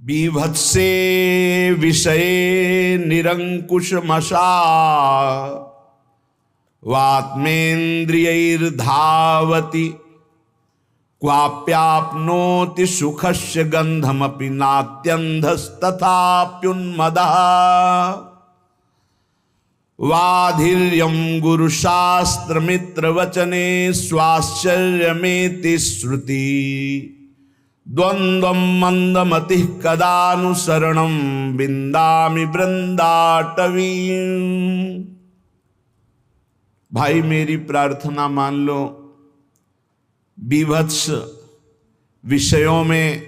बीभत्से विषये निरंकुशमशा वात्मेन्द्रियैर्धावति क्वाप्याप्नोति सुखस्य गंधमपि नात्यन्धस्तथाप्युन्मदः वाधीर्यं गुरुशास्त्रमित्रवचने स्वाश्चर्यमेति श्रुति द्वन्द्वं मंदमतिः कदानुसरणं विन्दामि वृंदाटवीं। भाई मेरी प्रार्थना मान लो, बीभत्स विषयों में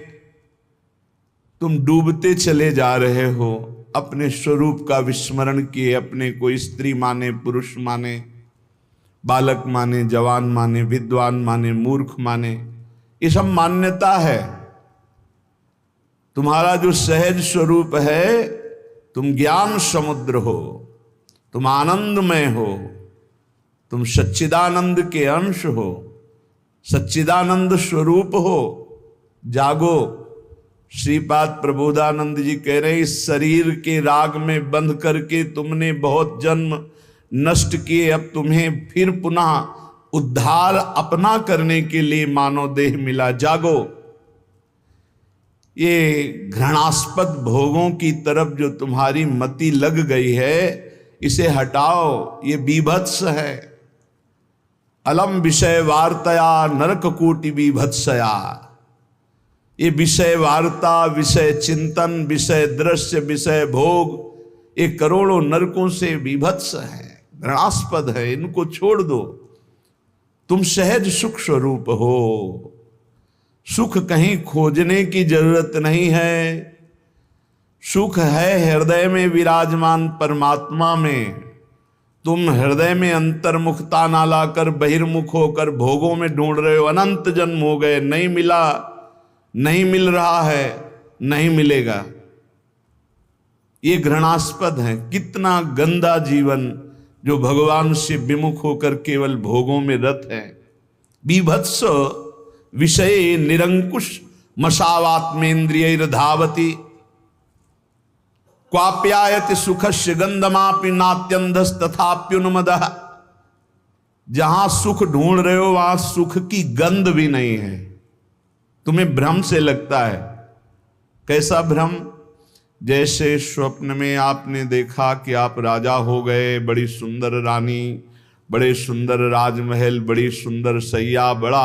तुम डूबते चले जा रहे हो, अपने स्वरूप का विस्मरण किए, अपने को स्त्री माने, पुरुष माने, बालक माने, जवान माने, विद्वान माने, मूर्ख माने, ये सब मान्यता है। तुम्हारा जो सहज स्वरूप है, तुम ज्ञान समुद्र हो, तुम आनंदमय हो, तुम सच्चिदानंद के अंश हो, सच्चिदानंद स्वरूप हो। जागो। श्रीपाद प्रबोधानंद जी कह रहे हैं, इस शरीर के राग में बंध करके तुमने बहुत जन्म नष्ट किए, अब तुम्हें फिर पुनः उद्धार अपना करने के लिए मानव देह मिला। जागो। ये घृणास्पद भोगों की तरफ जो तुम्हारी मति लग गई है, इसे हटाओ। ये बीभत्स है। अलम विषय वार्तया नरक कोटि बीभत्सया। ये विषय वार्ता, विषय चिंतन, विषय दृश्य, विषय भोग, ये करोड़ों नरकों से बीभत्स है, घृणास्पद है। इनको छोड़ दो। तुम सहज सुख स्वरूप हो। सुख कहीं खोजने की जरूरत नहीं है। सुख है हृदय में विराजमान परमात्मा में। तुम हृदय में अंतर्मुखता ना लाकर बहिर्मुख होकर भोगों में ढूंढ रहे हो। अनंत जन्म हो गए, नहीं मिला, नहीं मिल रहा है, नहीं मिलेगा। ये घृणास्पद है। कितना गंदा जीवन जो भगवान से विमुख होकर केवल भोगों में रत है। बीभत्स विषये निरंकुश मशावात्मेन्द्रियैर्धावति क्वाप्यायति सुखस्य गंधमापि नात्यन्धस्तथाप्युन्मदः। जहां सुख ढूंढ रहे हो वहां सुख की गंध भी नहीं है। तुम्हें भ्रम से लगता है। कैसा भ्रम? जैसे स्वप्न में आपने देखा कि आप राजा हो गए, बड़ी सुंदर रानी, बड़े सुंदर राजमहल, बड़ी सुंदर सैया, बड़ा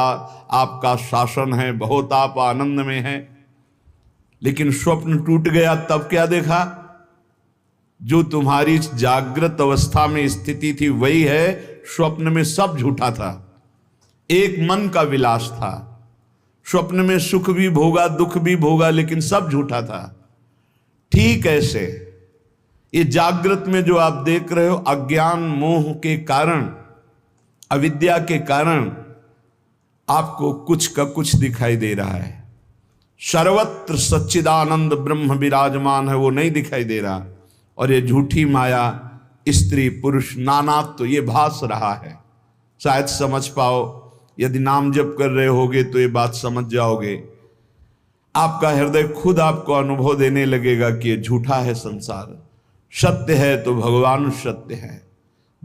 आपका शासन है, बहुत आप आनंद में हैं। लेकिन स्वप्न टूट गया, तब क्या देखा? जो तुम्हारी जागृत अवस्था में स्थिति थी वही है, स्वप्न में सब झूठा था। एक मन का विलास था। स्वप्न में सुख भी भोगा, दुख भी भोगा, लेकिन सब झूठा था। ठीक ऐसे ये जागृत में जो आप देख रहे हो, अज्ञान मोह के कारण, अविद्या के कारण आपको कुछ का कुछ दिखाई दे रहा है। सर्वत्र सच्चिदानंद ब्रह्म विराजमान है, वो नहीं दिखाई दे रहा। और ये झूठी माया, स्त्री पुरुष नानात्व, तो ये भास रहा है। शायद समझ पाओ। यदि नाम जप कर रहे होगे तो ये बात समझ जाओगे। आपका हृदय खुद आपको अनुभव देने लगेगा कि ये झूठा है संसार। सत्य है तो भगवान सत्य है।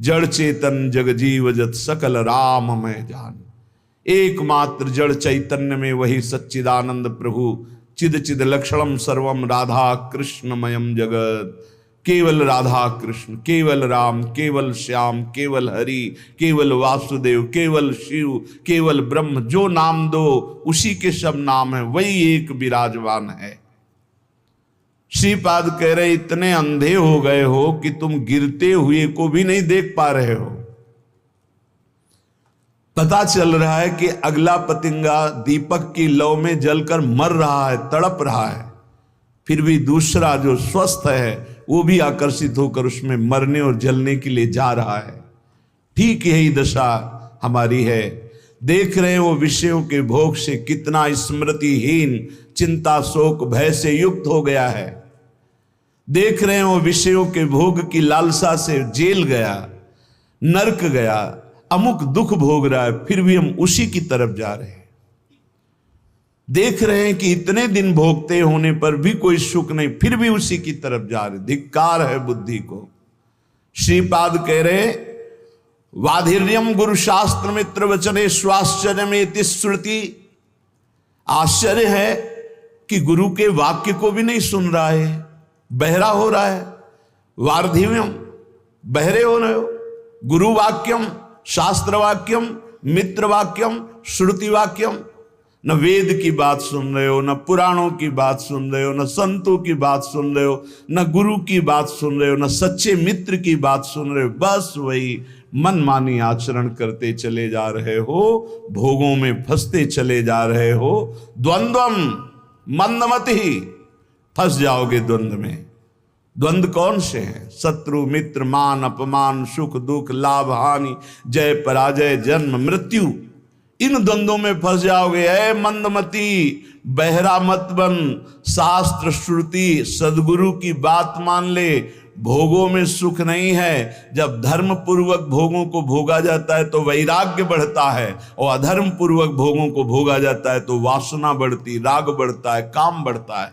जड़ चेतन जग जीव जत सकल राम मैं जान। एकमात्र जड़ चैतन्य में वही सच्चिदानंद प्रभु चिद चिद लक्षणम सर्वम राधा कृष्णमयम जगत। केवल राधा कृष्ण, केवल राम, केवल श्याम, केवल हरि, केवल वासुदेव, केवल शिव, केवल ब्रह्म। जो नाम दो उसी के सब नाम है, वही एक विराजमान है। श्रीपाद कह रहे, इतने अंधे हो गए हो कि तुम गिरते हुए को भी नहीं देख पा रहे हो। पता चल रहा है कि अगला पतिंगा दीपक की लौ में जलकर मर रहा है, तड़प रहा है, फिर भी दूसरा जो स्वस्थ है वो भी आकर्षित होकर उसमें मरने और जलने के लिए जा रहा है। ठीक यही दशा हमारी है। देख रहे हैं वो विषयों के भोग से कितना स्मृतिहीन, चिंता शोक भय से युक्त हो गया है। देख रहे हैं वो विषयों के भोग की लालसा से जेल गया, नरक गया, अमुक दुख भोग रहा है, फिर भी हम उसी की तरफ जा रहे हैं। देख रहे हैं कि इतने दिन भोगते होने पर भी कोई सुख नहीं, फिर भी उसी की तरफ जा रहे। धिक्कार है बुद्धि को। श्रीपाद कह रहे वाधिर्यम गुरु शास्त्र मित्र वचने स्वाश्चर्य में श्रुति। आश्चर्य है कि गुरु के वाक्य को भी नहीं सुन रहा है, बहरा हो रहा है। वार्धिव्यम, बहरे हो रहे हो। गुरु वाक्यम, शास्त्र वाक्यम, मित्र वाक्यम, श्रुति वाक्यम। न वेद की बात सुन रहे हो, न पुराणों की बात सुन रहे हो, न संतों की बात सुन रहे हो, न गुरु की बात सुन रहे हो, न सच्चे मित्र की बात सुन रहे हो। बस वही मनमानी आचरण करते चले जा रहे हो, भोगों में फंसते चले जा रहे हो। द्वंद्वम मंदमति, फंस जाओगे द्वंद्व में। द्वंद्व कौन से हैं? शत्रु मित्र, मान अपमान, सुख दुख, लाभ हानि, जय पराजय, जन्म मृत्यु। इन द्वंद्वों में फंस जाओगे। ऐ मंदमती, बहरा मत बन। शास्त्र श्रुति सदगुरु की बात मान ले। भोगों में सुख नहीं है। जब धर्म पूर्वक भोगों को भोगा जाता है तो वैराग्य बढ़ता है, और अधर्म पूर्वक भोगों को भोगा जाता है तो वासना बढ़ती, राग बढ़ता है, काम बढ़ता है।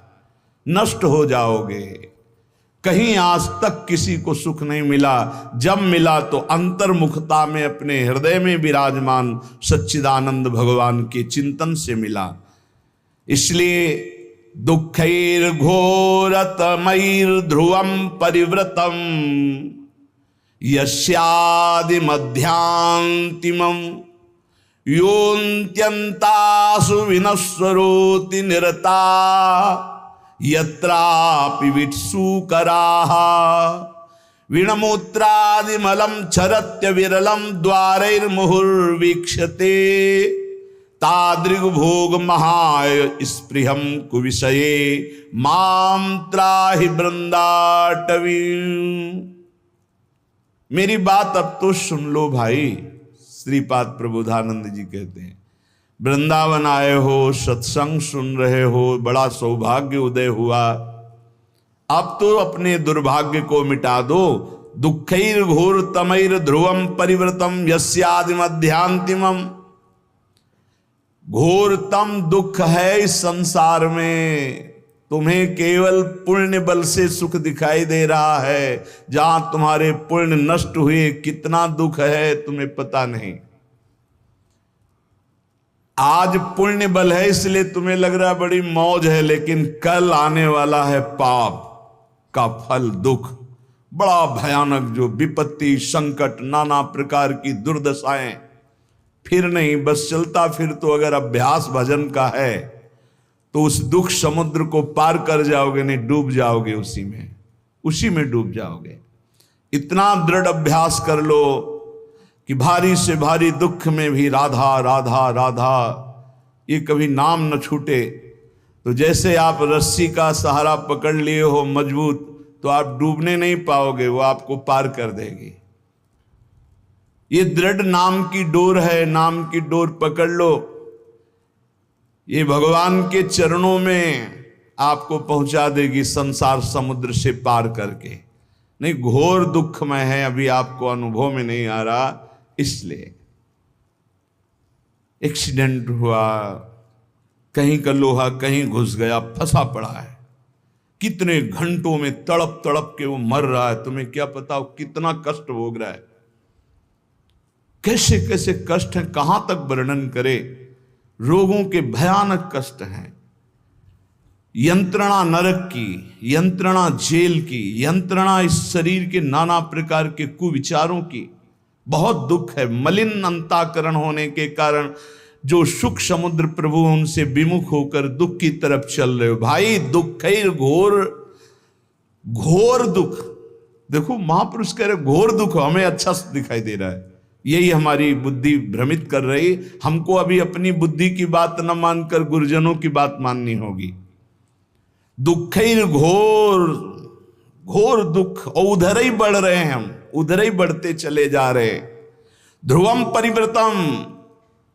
नष्ट हो जाओगे। कहीं आज तक किसी को सुख नहीं मिला। जब मिला तो अंतर्मुखता में अपने हृदय में विराजमान सच्चिदानंद भगवान के चिंतन से मिला। इसलिए दुःखैर् घोरतमैर् ध्रुवं परिवृतम यस्यादि मध्यांतिमं योऽन्त्यन्तासु विनश्वरोति निरता यत्रापि वित्सुकराः वीणमूत्रादिमलं क्षरत्य विरलं द्वारैर्मुहुर्वीक्षते तादृग्भोग महाय स्पृहं कुविषये मां त्राहि वृंदाटवी। मेरी बात अब तो सुन लो भाई। श्रीपाद प्रबोधानंद जी कहते हैं, वृंदावन आए हो, सत्संग सुन रहे हो, बड़ा सौभाग्य उदय हुआ। अब तो अपने दुर्भाग्य को मिटा दो। दुःखैर् घोरतमैर् ध्रुवं परिवृतम यस्यादि मध्यांतिमम्। घोरतम दुख है इस संसार में। तुम्हें केवल पुण्य बल से सुख दिखाई दे रहा है। जहां तुम्हारे पुण्य नष्ट हुए कितना दुख है तुम्हें पता नहीं। आज पुण्य बल है इसलिए तुम्हें लग रहा है बड़ी मौज है, लेकिन कल आने वाला है पाप का फल, दुख बड़ा भयानक, जो विपत्ति, संकट, नाना प्रकार की दुर्दशाएं। फिर नहीं, बस चलता फिर तो अगर अभ्यास भजन का है तो उस दुख समुद्र को पार कर जाओगे, नहीं डूब जाओगे उसी में डूब जाओगे। इतना दृढ़ अभ्यास कर लो कि भारी से भारी दुख में भी राधा राधा राधा ये कभी नाम न छूटे। तो जैसे आप रस्सी का सहारा पकड़ लिए हो मजबूत, तो आप डूबने नहीं पाओगे, वो आपको पार कर देगी। ये दृढ़ नाम की डोर है, नाम की डोर पकड़ लो। ये भगवान के चरणों में आपको पहुंचा देगी संसार समुद्र से पार करके। नहीं, घोर दुख में है, अभी आपको अनुभव में नहीं आ रहा। इसलिए एक्सीडेंट हुआ, कहीं का लोहा कहीं घुस गया, फंसा पड़ा है, कितने घंटों में तड़प तड़प के वो मर रहा है। तुम्हें क्या पता वो कितना कष्ट भोग रहा है, कैसे कैसे कष्ट हैं, कहां तक वर्णन करे। रोगों के भयानक कष्ट हैं, यंत्रणा नरक की, यंत्रणा जेल की, यंत्रणा इस शरीर के नाना प्रकार के कुविचारों की। बहुत दुख है। मलिन अंताकरण होने के कारण जो सुख समुद्र प्रभु उनसे विमुख होकर दुख की तरफ चल रहे हो। भाई दुःखैर् घोर दुख। देखो महापुरुष कह रहे घोर दुख, हमें अच्छा दिखाई दे रहा है, यही हमारी बुद्धि भ्रमित कर रही। हमको अभी अपनी बुद्धि की बात न मानकर गुरुजनों की बात माननी होगी। दुःखैर् घोर दुख, और उधर ही बढ़ रहे हैं हम, उधर ही बढ़ते चले जा रहे। ध्रुवम परिवृतम,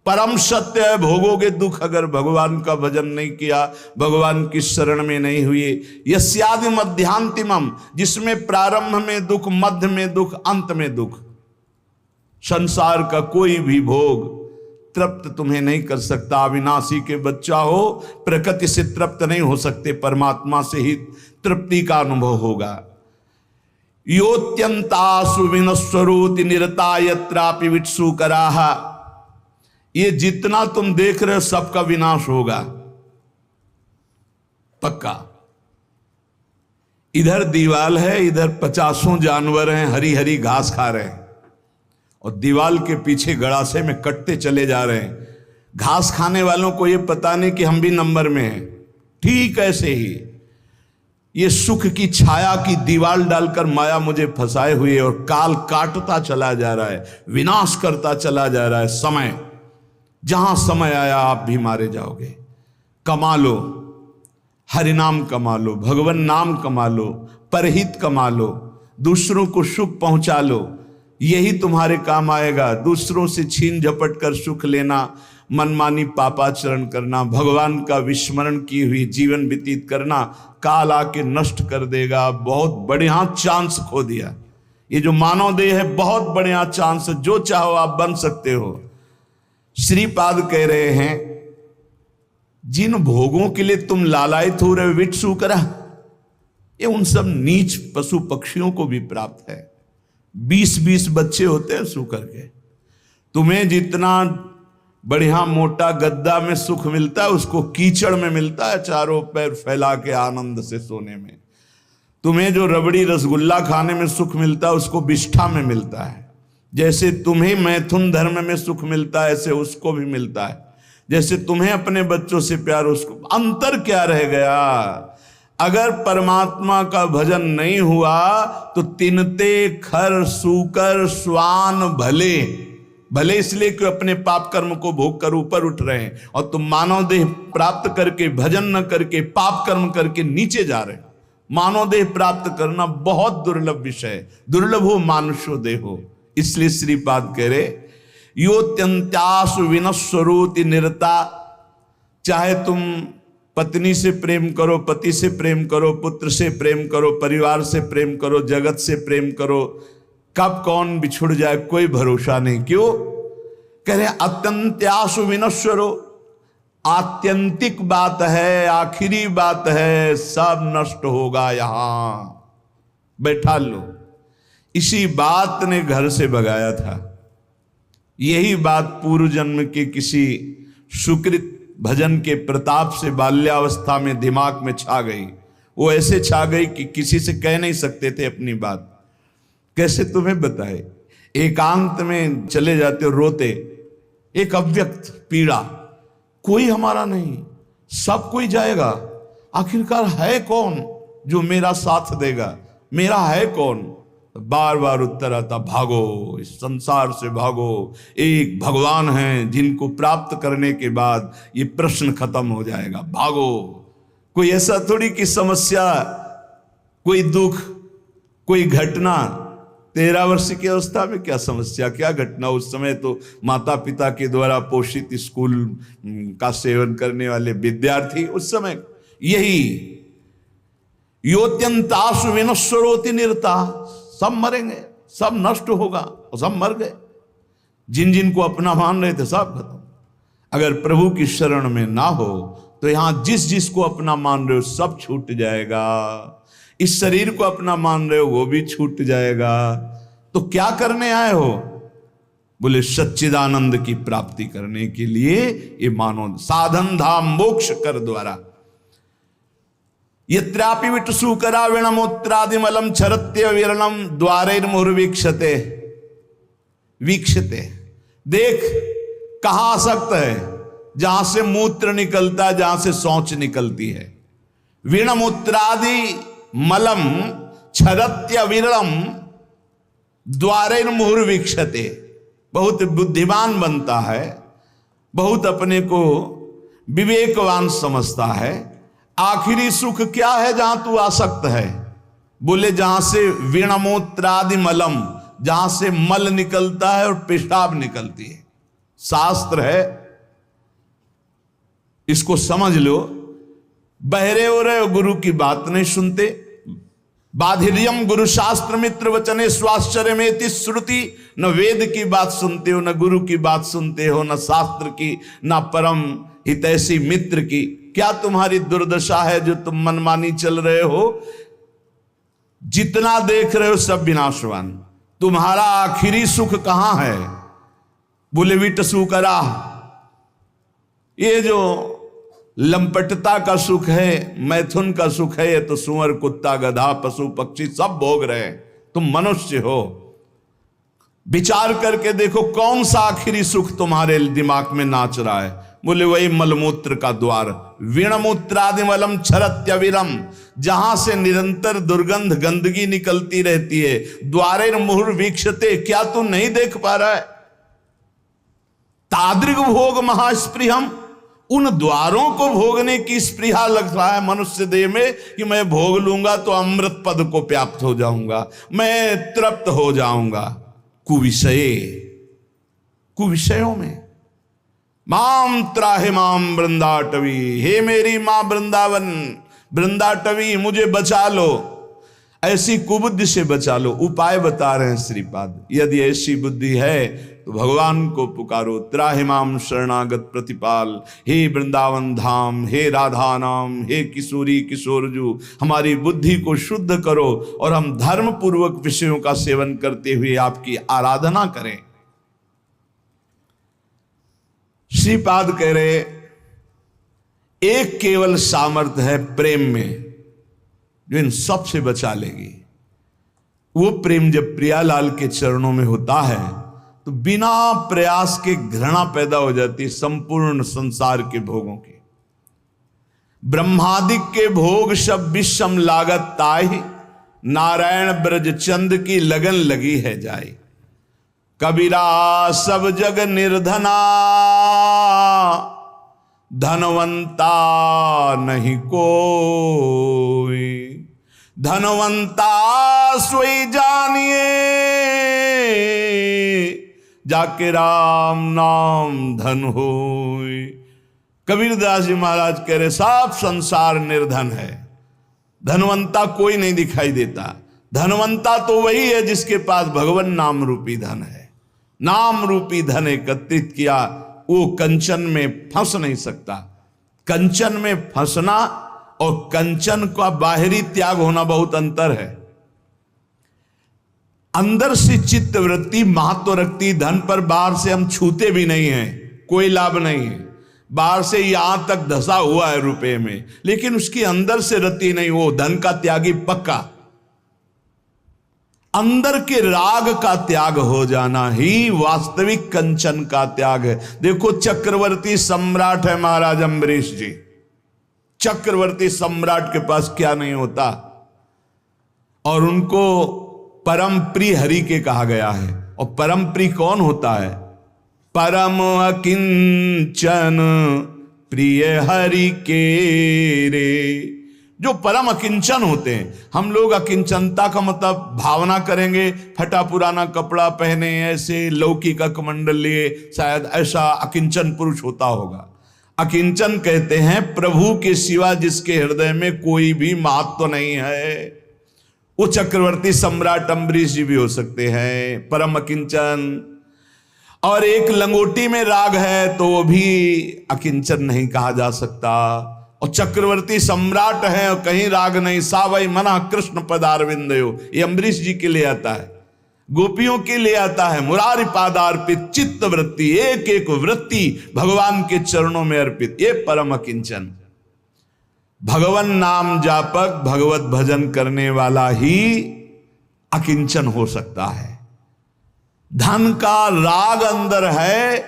परम सत्य है, भोगोगे दुख अगर भगवान का भजन नहीं किया, भगवान की शरण में नहीं हुए। यस्यादि मध्यांतिमम, जिसमें प्रारंभ में दुख, मध्य में दुख, अंत में दुख। संसार का कोई भी भोग तृप्त तुम्हें नहीं कर सकता। अविनाशी के बच्चा हो, प्रकृति से तृप्त नहीं हो सकते, परमात्मा से ही तृप्ति का अनुभव होगा। योत्यंतासु विनश्वरोति निरता यत्रापि वित्सुकराः। ये जितना तुम देख रहे हो सबका विनाश होगा, पक्का। इधर दीवाल है, इधर 50 जानवर हैं, हरी हरी घास खा रहे हैं, और दीवाल के पीछे गड़ासे में कटते चले जा रहे हैं। घास खाने वालों को यह पता नहीं कि हम भी नंबर में हैं। ठीक ऐसे ही ये सुख की छाया की दीवाल डालकर माया मुझे फंसाए हुए, और काल काटता चला जा रहा है, विनाश करता चला जा रहा है। समय, जहां समय आया आप भी मारे जाओगे। कमा लो, हरिनाम कमा लो, भगवान नाम कमा लो, परहित कमा लो, दूसरों को सुख पहुंचा लो, यही तुम्हारे काम आएगा। दूसरों से छीन झपट कर सुख लेना, मनमानी पापाचरण करना, भगवान का विस्मरण किए हुए जीवन व्यतीत करना, काल आके नष्ट कर देगा। बहुत बढ़िया चांस खो दिया। ये जो मानव देह है बहुत बढ़िया चांस है, जो चाहो आप बन सकते हो। श्रीपाद कह रहे हैं, जिन भोगों के लिए तुम लालायित हो रहे हो वित्सुकरा, ये उन सब नीच पशु पक्षियों को भी प्राप्त है। 20-20 बच्चे होते हैं सूकर के। तुम्हें जितना बढ़िया मोटा गद्दा में सुख मिलता है, उसको कीचड़ में मिलता है, चारों पैर फैला के आनंद से सोने में। तुम्हें जो रबड़ी रसगुल्ला खाने में सुख मिलता है, उसको विष्ठा में मिलता है। जैसे तुम्हें मैथुन धर्म में सुख मिलता है, ऐसे उसको भी मिलता है। जैसे तुम्हें अपने बच्चों से प्यार, उसको। अंतर क्या रह गया? अगर परमात्मा का भजन नहीं हुआ तो तिनते खर सूकर स्वान भले भले, इसलिए कि अपने पाप कर्म को भोग कर ऊपर उठ रहे हैं, और तुम मानव देह प्राप्त करके, भजन न करके, पाप कर्म करके नीचे जा रहे हो। मानव देह प्राप्त करना बहुत दुर्लभ विषय है। दुर्लभ हो मानुषो देहो। इसलिए श्रीपाद कह रहे, योत्यंत्यासु विनश्वरोति निरता। चाहे तुम पत्नी से प्रेम करो, पति से प्रेम करो, पुत्र से प्रेम करो, परिवार से प्रेम करो, जगत से प्रेम करो, कब कौन बिछुड़ जाए कोई भरोसा नहीं। क्यों कह रहे? अत्यंत्यासु विनश्वरो, आत्यंतिक बात है, आखिरी बात है, सब नष्ट होगा। यहां बैठा लो। इसी बात ने घर से भगाया था। यही बात पूर्व जन्म के किसी सुकृत भजन के प्रताप से बाल्यावस्था में दिमाग में छा गई। वो ऐसे छा गई कि किसी से कह नहीं सकते थे अपनी बात। कैसे तुम्हें बताए? एकांत में चले जाते हो रोते, एक अव्यक्त पीड़ा, कोई हमारा नहीं, सब कोई जाएगा, आखिरकार है कौन जो मेरा साथ देगा? मेरा है कौन? बार बार उत्तर आता, भागो, इस संसार से भागो। एक भगवान हैं जिनको प्राप्त करने के बाद ये प्रश्न खत्म हो जाएगा। भागो। कोई ऐसा थोड़ी कि समस्या, कोई दुख, कोई घटना। 13 वर्ष की अवस्था में क्या समस्या, क्या घटना? उस समय तो माता पिता के द्वारा पोषित स्कूल का सेवन करने वाले विद्यार्थी। उस समय यही योत्यंतासु विनश्वरोति निरता, सब मरेंगे, सब नष्ट होगा, और सब मर गए। जिन जिन को अपना मान रहे थे सब खत्म। अगर प्रभु की शरण में ना हो तो यहां जिस जिस को अपना मान रहे हो सब छूट जाएगा। इस शरीर को अपना मान रहे हो वो भी छूट जाएगा। तो क्या करने आए हो? बोले सच्चिदानंद की प्राप्ति करने के लिए ये मानो साधन धाम मोक्ष कर द्वारा। यत्रापि विटसूकरा विणमूत्रादिमलम छरत्य विरलम द्वारैर्मुहुर्वीक्षते। वीक्षते, देख कहां आसक्त है? जहां से मूत्र निकलता है, जहां से शौच निकलती है। विणमूत्रादि मलम छरत्य विरलम द्वारैर्मुहुर्वीक्षते। बहुत बुद्धिमान बनता है, बहुत अपने को विवेकवान समझता है। आखिरी सुख क्या है जहां तू आसक्त है? बोले जहां से विणमूत्रादि मलम, जहां से मल निकलता है और पेशाब निकलती है। शास्त्र है, इसको समझ लो। बहरे हो रहे हो, गुरु की बात नहीं सुनते, बाधिर्यम गुरु शास्त्र मित्र वचने स्वाश्चर्य में श्रुति। न वेद की बात सुनते हो, न गुरु की बात सुनते हो, न शास्त्र की, न परम हितैषी मित्र की। क्या तुम्हारी दुर्दशा है जो तुम मनमानी चल रहे हो? जितना देख रहे हो सब विनाशवान। तुम्हारा आखिरी सुख कहां है? बोले विटसु करा। ये जो लंपटता का सुख है, मैथुन का सुख है, ये तो सुअर कुत्ता गधा पशु पक्षी सब भोग रहे हैं। तुम मनुष्य हो, विचार करके देखो कौन सा आखिरी सुख तुम्हारे दिमाग में नाच रहा है। बोले वही मलमूत्र का द्वार। वीणमूत्रादिमलम क्षरत्यविरम, जहां से निरंतर दुर्गंध गंदगी निकलती रहती है। द्वारे मुहुर वीक्षते, क्या तू नहीं देख पा रहा है? तादृग भोग महास्पृहम, उन द्वारों को भोगने की स्पृहा लग रहा है मनुष्य देह में कि मैं भोग लूंगा तो अमृत पद को प्राप्त हो जाऊंगा, मैं तृप्त हो जाऊंगा। कुविषयों में माम त्राहे माम वृंदाटवी, हे मेरी मां वृंदावन वृंदाटवी, मुझे बचा लो, ऐसी कुबुद्धि से बचा लो। उपाय बता रहे हैं श्रीपाद। यदि ऐसी बुद्धि है तो भगवान को पुकारो। त्राहिमाम शरणागत प्रतिपाल, हे वृंदावन धाम, हे राधा नाम, हे किशोरी किशोरजू, हमारी बुद्धि को शुद्ध करो और हम धर्म पूर्वक विषयों का सेवन करते हुए आपकी आराधना करें। श्रीपाद कह रहे एक केवल सामर्थ्य है प्रेम में जो इन सब से बचा लेगी। वो प्रेम जब प्रियालाल के चरणों में होता है तो बिना प्रयास के घृणा पैदा हो जाती है संपूर्ण संसार के भोगों की। ब्रह्मादिक के भोग सब विषम लागत ताहि, नारायण ब्रज चंद की लगन लगी है जाए। कबीरा सब जग निर्धना, धनवंता नहीं कोई, धनवंता सोई जानिए, जाके राम नाम धन होय। कबीरदास जी महाराज कह रहे सब संसार निर्धन है, धनवंता कोई नहीं दिखाई देता। धनवंता तो वही है जिसके पास भगवान नाम रूपी धन है। नाम रूपी धन एकत्रित किया, वो कंचन में फंस नहीं सकता। कंचन में फंसना और कंचन का बाहरी त्याग होना बहुत अंतर है। अंदर से चित्त वृत्ति महत्व रखती धन पर, बाहर से हम छूते भी नहीं हैं, कोई लाभ नहीं है। बाहर से यहां तक धसा हुआ है रुपए में, लेकिन उसकी अंदर से रति नहीं, वो धन का त्यागी पक्का। अंदर के राग का त्याग हो जाना ही वास्तविक कंचन का त्याग है। देखो चक्रवर्ती सम्राट है महाराज अम्बरीश जी। चक्रवर्ती सम्राट के पास क्या नहीं होता, और उनको परम प्रिय हरि के कहा गया है। और परम प्रिय कौन होता है? परम अकिंचन प्रिय हरि के रे, जो परम अकिंचन होते हैं। हम लोग अकिंचनता का मतलब भावना करेंगे, फटा पुराना कपड़ा पहने, ऐसे लौकी का कमंडल लिए, शायद ऐसा अकिंचन पुरुष होता होगा। अकिंचन कहते हैं प्रभु के सिवा जिसके हृदय में कोई भी महत्व नहीं है। वो चक्रवर्ती सम्राट अम्बरीश जी भी हो सकते हैं, परम अकिंचन। और एक लंगोटी में राग है तो वो भी अकिंचन नहीं कहा जा सकता। और चक्रवर्ती सम्राट है और कहीं राग नहीं, सावई मना कृष्ण पदारविंदयो, ये अम्बरीश जी के लिए आता है, गोपियों के लिए आता है। मुरारी पादार्पित चित्त वृत्ति, एक एक वृत्ति भगवान के चरणों में अर्पित, ये परम अकिंचन। भगवान नाम जापक, भगवत भजन करने वाला ही अकिंचन हो सकता है। धन का राग अंदर है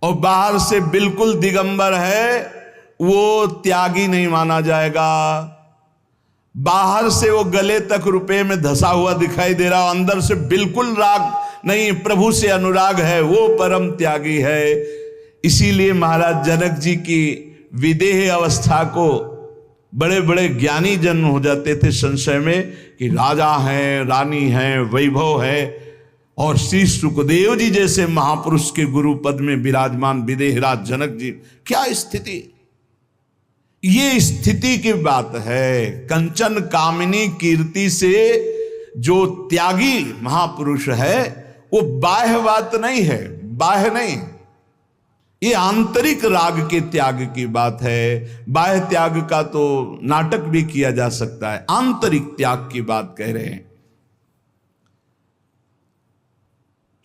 और बाहर से बिल्कुल दिगंबर है, वो त्यागी नहीं माना जाएगा। बाहर से वो गले तक रुपए में धसा हुआ दिखाई दे रहा, अंदर से बिल्कुल राग नहीं, प्रभु से अनुराग है, वो परम त्यागी है। इसीलिए महाराज जनक जी की विदेह अवस्था को बड़े बड़े ज्ञानी जन हो जाते थे संशय में कि राजा हैं, रानी हैं, वैभव है, और श्री सुखदेव जी जैसे महापुरुष के गुरु पद में विराजमान विदेहराज जनक जी, क्या स्थिति। ये स्थिति की बात है। कंचन कामिनी कीर्ति से जो त्यागी महापुरुष है वो बाह्य बात नहीं है, बाह्य नहीं, ये आंतरिक राग के त्याग की बात है। बाह्य त्याग का तो नाटक भी किया जा सकता है, आंतरिक त्याग की बात कह रहे हैं।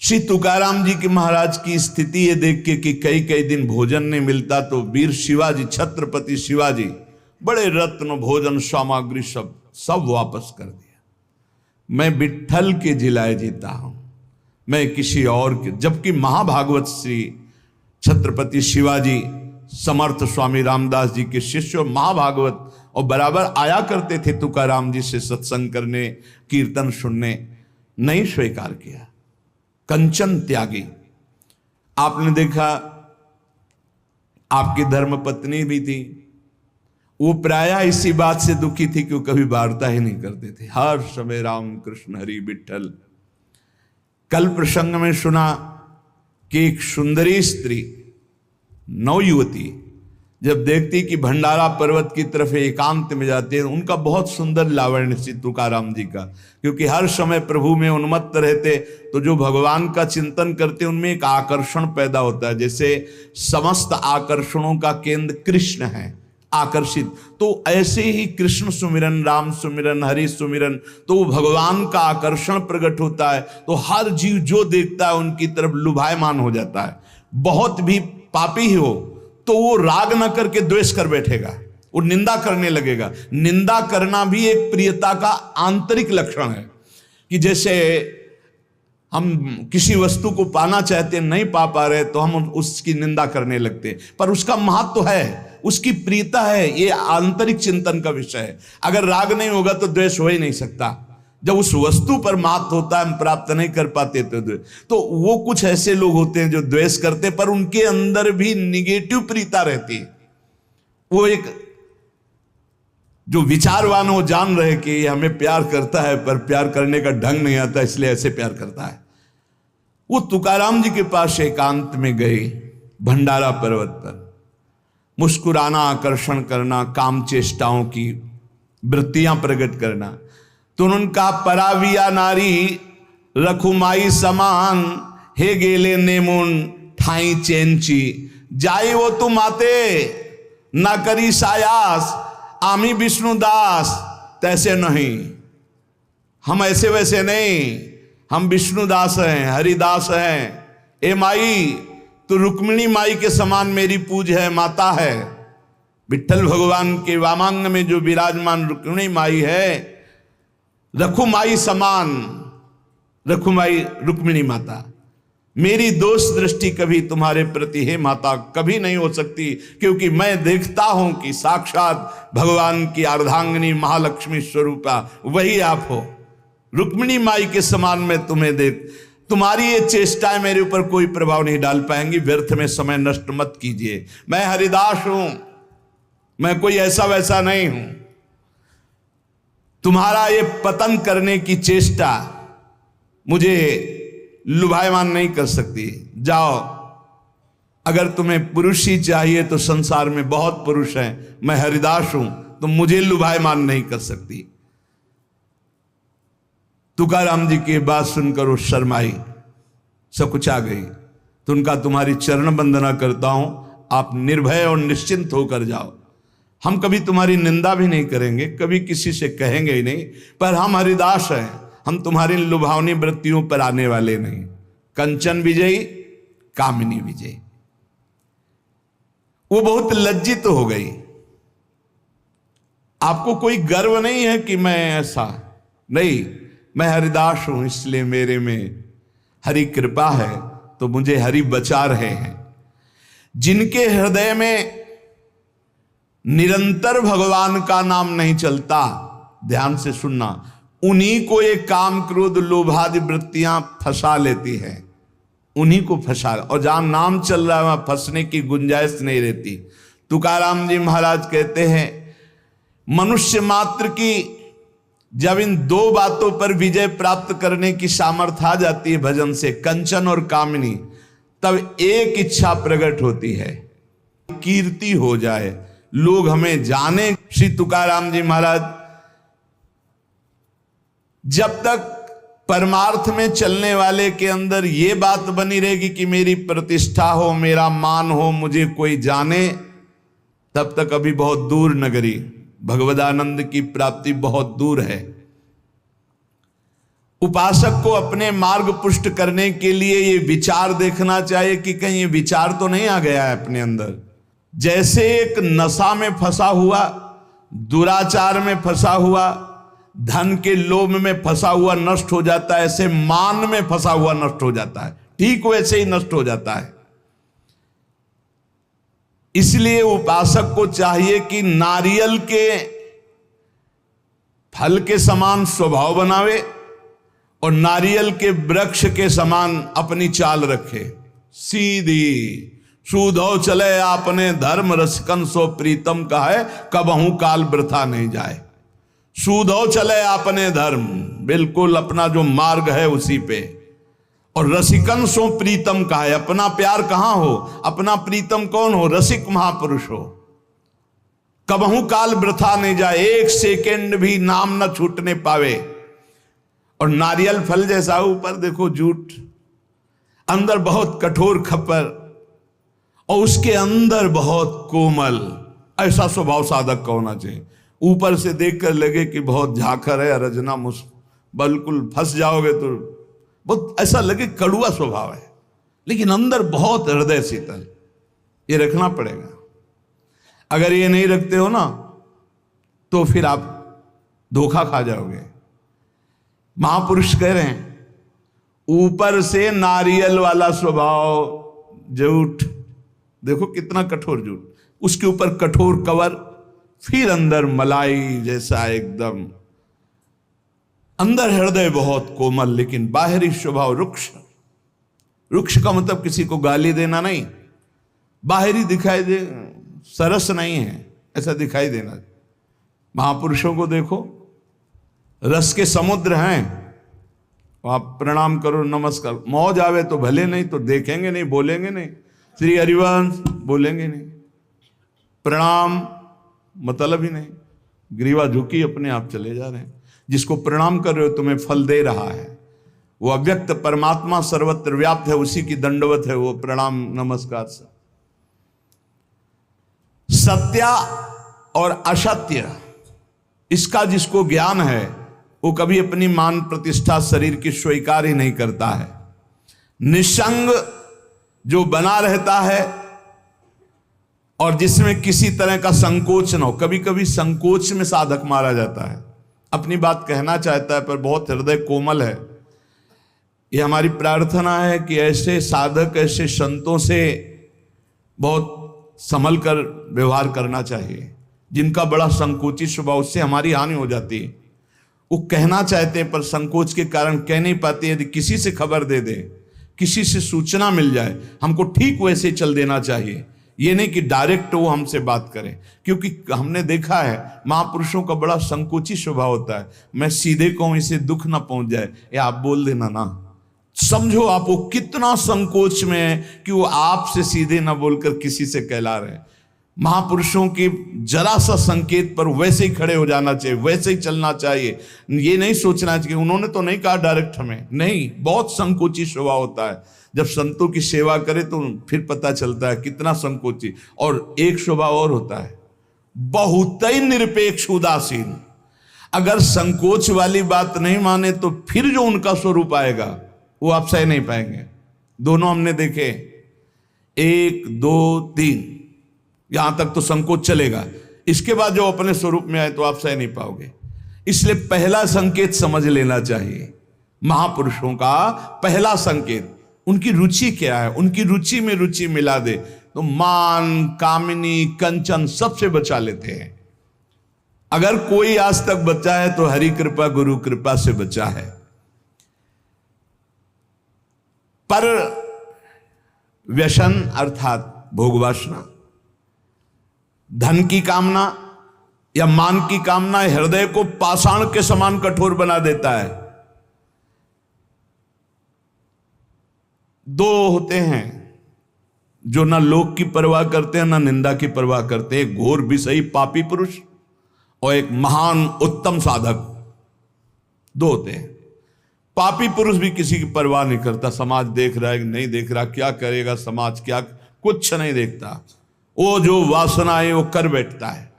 श्री तुकाराम जी की महाराज की स्थिति ये देख के कि कई कई दिन भोजन नहीं मिलता, तो वीर शिवाजी, छत्रपति शिवाजी बड़े रत्न भोजन सामग्री सब वापस कर दिया। मैं विट्ठल के जिलाए जीता हूं, मैं किसी और के। जबकि महाभागवत श्री छत्रपति शिवाजी समर्थ स्वामी रामदास जी के शिष्य महाभागवत और बराबर आया करते थे तुकाराम जी से सत्संग करने, कीर्तन सुनने, नहीं स्वीकार किया। कंचन त्यागी। आपने देखा आपकी धर्मपत्नी भी थी, वो प्रायः इसी बात से दुखी थी कि वो कभी वार्ता ही नहीं करते थे, हर समय राम कृष्ण हरि विट्ठल। कल प्रसंग में सुना कि एक सुंदरी स्त्री, नवयुवती, जब देखती कि भंडारा पर्वत की तरफ एकांत में जाते हैं, उनका बहुत सुंदर लावण्य श्री तुकाराम जी का, क्योंकि हर समय प्रभु में उन्मत्त रहते, तो जो भगवान का चिंतन करते उनमें एक आकर्षण पैदा होता है। जैसे समस्त आकर्षणों का केंद्र कृष्ण है, आकर्षित, तो ऐसे ही कृष्ण सुमिरन, राम सुमिरन, हरि सुमिरन, तो वो भगवान का आकर्षण प्रकट होता है। तो हर जीव जो देखता है उनकी तरफ लुभायमान हो जाता है। बहुत भी पापी ही हो तो वो राग न करके द्वेष कर बैठेगा, वो निंदा करने लगेगा। निंदा करना भी एक प्रियता का आंतरिक लक्षण है, कि जैसे हम किसी वस्तु को पाना चाहते हैं, नहीं पा रहे तो हम उसकी निंदा करने लगते हैं, पर उसका महत्व है, उसकी प्रियता है, ये आंतरिक चिंतन का विषय है। अगर राग नहीं होगा तो द्वेष हो ही नहीं सकता। जब उस वस्तु पर महत्व होता है, हम प्राप्त नहीं कर पाते तो वो कुछ ऐसे लोग होते हैं जो द्वेष करते, पर उनके अंदर भी निगेटिव प्रियता रहती है। वो एक जो विचारवान हो जान रहे कि ये हमें प्यार करता है, पर प्यार करने का ढंग नहीं आता, इसलिए ऐसे प्यार करता है। वो तुकाराम जी के पास एकांत में गए, भंडारा पर्वत पर, मुस्कुराना, आकर्षण करना, काम चेष्टाओं की वृत्तियां प्रकट करना। तो उन्होंने कहा, पराविया नारी रखुमाई समान, हे गेले नेमुन ठाई चेंची, जाई वो तुम आते ना करी सायास, आमी विष्णुदास तैसे नहीं। हम ऐसे वैसे नहीं, हम विष्णुदास हैं, हरिदास हैं। ए माई, तो रुक्मिणी माई के समान मेरी पूज है, माता है। विट्ठल भगवान के वामांग में जो विराजमान रुक्मिणी माई है, रखुमाई समान, रखुमाई रुक्मिणी माता, मेरी दोष दृष्टि कभी तुम्हारे प्रति है माता कभी नहीं हो सकती, क्योंकि मैं देखता हूं कि साक्षात भगवान की अर्धांगिनी महालक्ष्मी स्वरूपा वही आप हो। रुक्मिणी माई के समान मैं तुम्हें देख, तुम्हारी ये चेष्टाएं मेरे ऊपर कोई प्रभाव नहीं डाल पाएंगी, व्यर्थ में समय नष्ट मत कीजिए। मैं हरिदास हूं, मैं कोई ऐसा वैसा नहीं हूं। तुम्हारा ये पतन करने की चेष्टा मुझे लुभायमान नहीं कर सकती। जाओ, अगर तुम्हें पुरुष ही चाहिए तो संसार में बहुत पुरुष हैं, मैं हरिदास हूं, तो मुझे लुभायमान नहीं कर सकती। तुकाराम जी की बात सुनकर वो शर्माई, सकुचा गई। तो उनका, तुम्हारी चरण वंदना करता हूं, आप निर्भय और निश्चिंत होकर जाओ। हम कभी तुम्हारी निंदा भी नहीं करेंगे, कभी किसी से कहेंगे ही नहीं, पर हम हरिदास हैं, हम तुम्हारी लुभावनी वृत्तियों पर आने वाले नहीं। कंचन विजयी, कामिनी विजयी। वो बहुत लज्जित हो गई। आपको कोई गर्व नहीं है कि मैं ऐसा नहीं, मैं हरिदास हूं, इसलिए मेरे में हरि कृपा है, तो मुझे हरि बचा रहे हैं। जिनके हृदय में निरंतर भगवान का नाम नहीं चलता, ध्यान से सुनना, उन्हीं को ये काम क्रोध लोभादि वृत्तियां फंसा लेती है, उन्हीं को फंसा। और जहां नाम चल रहा है वहां फंसने की गुंजाइश नहीं रहती। तुकाराम जी महाराज कहते हैं, मनुष्य मात्र की जब इन दो बातों पर विजय प्राप्त करने की सामर्थ्य आ जाती है भजन से, कंचन और कामिनी, तब एक इच्छा प्रकट होती है, कीर्ति हो जाए, लोग हमें जाने। श्री तुकाराम जी महाराज, जब तक परमार्थ में चलने वाले के अंदर ये बात बनी रहेगी कि मेरी प्रतिष्ठा हो, मेरा मान हो, मुझे कोई जाने, तब तक अभी बहुत दूर नगरी, भगवदानंद की प्राप्ति बहुत दूर है। उपासक को अपने मार्ग पुष्ट करने के लिए ये विचार देखना चाहिए कि कहीं ये विचार तो नहीं आ गया है अपने अंदर। जैसे एक नशा में फंसा हुआ, दुराचार में फंसा हुआ, धन के लोभ में फंसा हुआ नष्ट हो जाता है, ऐसे मान में फंसा हुआ नष्ट हो जाता है, ठीक वैसे ही नष्ट हो जाता है। इसलिए उपासक को चाहिए कि नारियल के फल के समान स्वभाव बनावे और नारियल के वृक्ष के समान अपनी चाल रखे, सीधी। सूधो चले आपने धर्म, रसिकन सो प्रीतम का है, कबहू काल वृथा नहीं जाए। सूधो चले आपने धर्म, बिल्कुल अपना जो मार्ग है उसी पे। और रसिकन सो प्रीतम का है, अपना प्यार कहां हो, अपना प्रीतम कौन हो, रसिक महापुरुष हो। कबहू काल वृथा नहीं जाए, एक सेकेंड भी नाम न छूटने पावे। और नारियल फल जैसा ऊपर देखो जूट, अंदर बहुत कठोर खप्पर, और उसके अंदर बहुत कोमल। ऐसा स्वभाव साधक का होना चाहिए। ऊपर से देखकर लगे कि बहुत झाखर है, रजना बिल्कुल फंस जाओगे तो बहुत ऐसा लगे कड़ुआ स्वभाव है, लेकिन अंदर बहुत हृदय शीतल। ये रखना पड़ेगा। अगर ये नहीं रखते हो ना तो फिर आप धोखा खा जाओगे। महापुरुष कह रहे हैं ऊपर से नारियल वाला स्वभाव, जूट देखो कितना कठोर जूट, उसके ऊपर कठोर कवर, फिर अंदर मलाई जैसा एकदम, अंदर हृदय बहुत कोमल, लेकिन बाहरी स्वभाव रुक्ष। रुक्ष का मतलब किसी को गाली देना नहीं, बाहरी दिखाई दे, सरस नहीं है ऐसा दिखाई देना। महापुरुषों को देखो, रस के समुद्र हैं, आप प्रणाम करो, नमस्कार, मौज आवे तो भले, नहीं तो देखेंगे नहीं, बोलेंगे नहीं, श्री हरिवंश बोलेंगे नहीं, प्रणाम मतलब ही नहीं, ग्रीवा झुकी अपने आप चले जा रहे हैं। जिसको प्रणाम कर रहे हो तुम्हें फल दे रहा है, वो अव्यक्त परमात्मा सर्वत्र व्याप्त है, उसी की दंडवत है वो प्रणाम नमस्कार से। सत्य और असत्य इसका जिसको ज्ञान है वो कभी अपनी मान प्रतिष्ठा शरीर की स्वीकार ही नहीं करता है। निसंग जो बना रहता है और जिसमें किसी तरह का संकोच न हो। कभी कभी संकोच में साधक मारा जाता है, अपनी बात कहना चाहता है पर बहुत हृदय कोमल है। ये हमारी प्रार्थना है कि ऐसे साधक, ऐसे संतों से बहुत संभल कर व्यवहार करना चाहिए, जिनका बड़ा संकोची स्वभाव, उससे हमारी हानि हो जाती है। वो कहना चाहते हैं पर संकोच के कारण कह नहीं पाते। यदि किसी से खबर दे दे, किसी से सूचना मिल जाए, हमको ठीक वैसे चल देना चाहिए। ये नहीं कि डायरेक्ट वो हमसे बात करें, क्योंकि हमने देखा है महापुरुषों का बड़ा संकोची स्वभाव होता है। मैं सीधे कहूं इसे दुख ना पहुंच जाए, या आप बोल देना ना। समझो आप वो कितना संकोच में है कि वो आपसे सीधे ना बोलकर किसी से कहला रहे हैं। महापुरुषों की जरा सा संकेत पर वैसे ही खड़े हो जाना चाहिए, वैसे ही चलना चाहिए। ये नहीं सोचना चाहिए उन्होंने तो नहीं कहा डायरेक्ट हमें, नहीं। बहुत संकोची स्वभाव होता है। जब संतों की सेवा करे तो फिर पता चलता है कितना संकोची। और एक स्वभाव और होता है, बहुत ही निरपेक्ष उदासीन। अगर संकोच वाली बात नहीं माने तो फिर जो उनका स्वरूप आएगा वो आप सह नहीं पाएंगे। दोनों हमने देखे, 1 2 3, यहां तक तो संकोच चलेगा। इसके बाद जो अपने स्वरूप में आए तो आप सह नहीं पाओगे। इसलिए पहला संकेत समझ लेना चाहिए। महापुरुषों का पहला संकेत, उनकी रुचि क्या है, उनकी रुचि में रुचि मिला दे तो मान, कामिनी, कंचन सबसे बचा लेते हैं। अगर कोई आज तक बचा है तो हरि कृपा, गुरु कृपा से बचा है। पर व्यसन अर्थात भोग वासना, धन की कामना या मान की कामना हृदय को पाषाण के समान कठोर बना देता है। 2 होते हैं, जो ना लोक की परवाह करते हैं ना निंदा की परवाह करते हैं, घोर विषयी पापी पुरुष और एक महान उत्तम साधक, दो होते हैं। पापी पुरुष भी किसी की परवाह नहीं करता, समाज देख रहा है कि नहीं देख रहा, क्या करेगा समाज, क्या, कुछ नहीं देखता, वो जो वासना है वो कर बैठता है।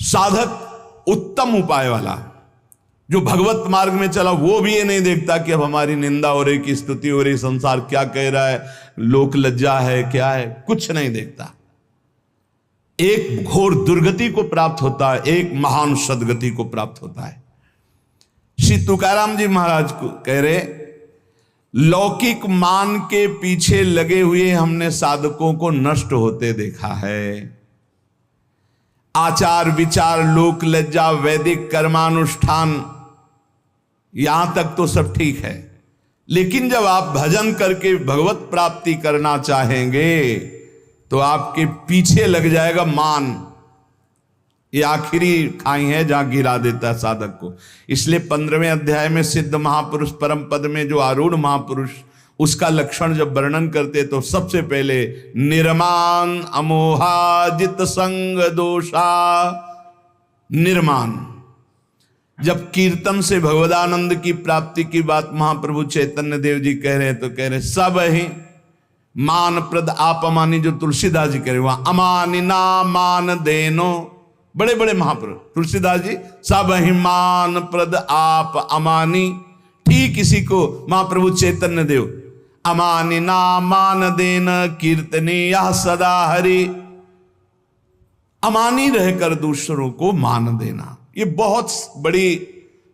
साधक उत्तम उपाय वाला जो भगवत मार्ग में चला, वो भी ये नहीं देखता कि अब हमारी निंदा हो रही, की स्तुति हो रही, संसार क्या कह रहा है, लोक लज्जा है, क्या है, कुछ नहीं देखता। एक घोर दुर्गति को प्राप्त होता है, एक महान सदगति को प्राप्त होता है। श्री तुकाराम जी महाराज को कह रहे, लौकिक मान के पीछे लगे हुए हमने साधकों को नष्ट होते देखा है। आचार विचार, लोक लज्जा, वैदिक कर्मानुष्ठान, यहां तक तो सब ठीक है, लेकिन जब आप भजन करके भगवत प्राप्ति करना चाहेंगे तो आपके पीछे लग जाएगा मान। ये आखिरी खाई है जहां गिरा देता है साधक को। इसलिए 15वें अध्याय में सिद्ध महापुरुष परम पद में जो आरूढ़ महापुरुष, उसका लक्षण जब वर्णन करते तो सबसे पहले निर्माण अमोहाजित संग दोषा। निर्माण, जब कीर्तन से भगवदानंद की प्राप्ति की बात महाप्रभु चैतन्य देव जी कह रहे हैं तो कह रहे सब ही मान प्रद आप अमानी, जो तुलसीदास जी कह रहे वहां अमानी ना मान देनो, बड़े बड़े महापुरुष तुलसीदास जी, सब ही मान प्रद आप अमानी। ठीक इसी को महाप्रभु चैतन्य देव अमानी ना मान देन कीर्तनी यह सदा हरि। अमानी रहकर दूसरों को मान देना, ये बहुत बड़ी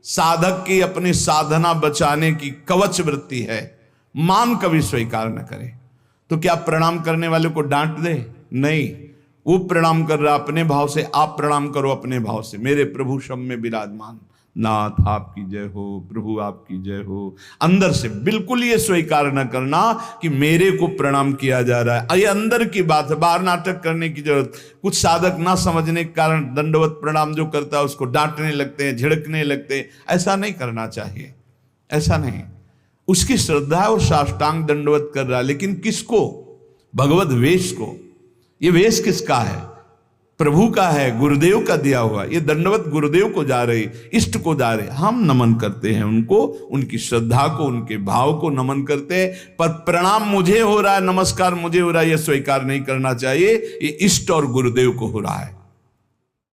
साधक की अपनी साधना बचाने की कवच वृत्ति है। मान कभी स्वीकार न करे। तो क्या प्रणाम करने वाले को डांट दे? नहीं, वो प्रणाम कर रहा अपने भाव से, आप प्रणाम करो अपने भाव से। मेरे प्रभु शम में विराजमान नाथ आपकी जय हो, प्रभु आपकी जय हो। अंदर से बिल्कुल ये स्वीकार न करना कि मेरे को प्रणाम किया जा रहा है। ये अंदर की बात है, बाहर नाटक करने की जरूरत। कुछ साधक ना समझने के कारण दंडवत प्रणाम जो करता है उसको डांटने लगते हैं, झिड़कने लगते हैं। ऐसा नहीं करना चाहिए, ऐसा नहीं। उसकी श्रद्धा है और साष्टांग दंडवत कर रहा है, लेकिन किसको? भगवत वेश को। ये वेश किसका है? प्रभु का है, गुरुदेव का दिया हुआ। ये दंडवत गुरुदेव को जा रही, इष्ट को जा रहे। हम नमन करते हैं उनको, उनकी श्रद्धा को, उनके भाव को नमन करते हैं। पर प्रणाम मुझे हो रहा है, नमस्कार मुझे हो रहा है, यह स्वीकार नहीं करना चाहिए। ये इष्ट और गुरुदेव को हो रहा है।